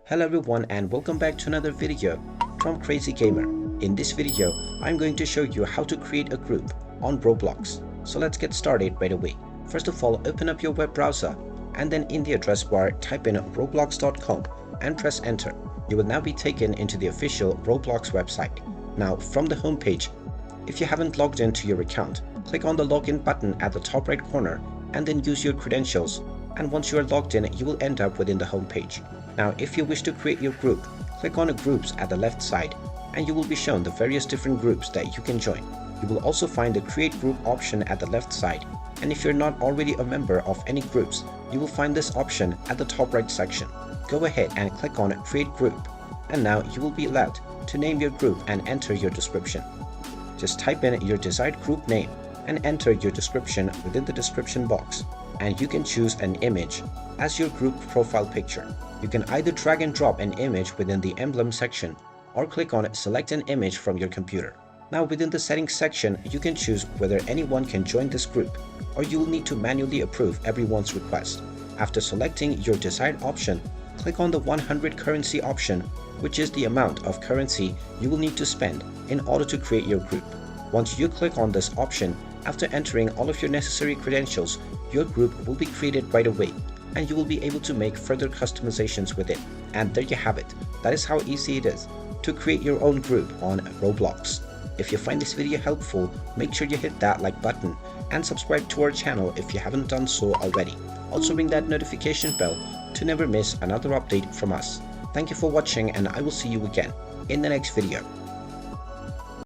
Hello everyone and welcome back to another video from Crazy Gamer. In this video, I'm going to show you how to create a group on Roblox. So let's get started right away. First of all, open up your web browser and then in the address bar type in roblox.com and press enter. You will now be taken into the official Roblox website. Now from the home page, if you haven't logged into your account, click on the login button at the top right corner and then use your credentials. And once you are logged in, you will end up within the home page. Now if you wish to create your group, click on groups at the left side and you will be shown the various different groups that you can join. You will also find the create group option at the left side, and if you're not already a member of any groups, you will find this option at the top right section. Go ahead and click on create group, and now you will be allowed to name your group and enter your description. Just type in your desired group name and enter your description within the description box, and you can choose an image as your group profile picture. You can either drag and drop an image within the emblem section or click on select an image from your computer. Now within the settings section, you can choose whether anyone can join this group or you will need to manually approve everyone's request. After selecting your desired option, click on the 100 currency option, which is the amount of currency you will need to spend in order to create your group. Once you click on this option, after entering all of your necessary credentials, your group will be created right away and you will be able to make further customizations with it. And there you have it. That is how easy it is to create your own group on Roblox. If you find this video helpful, make sure you hit that like button and subscribe to our channel if you haven't done so already. Also ring that notification bell to never miss another update from us. Thank you for watching and I will see you again in the next video.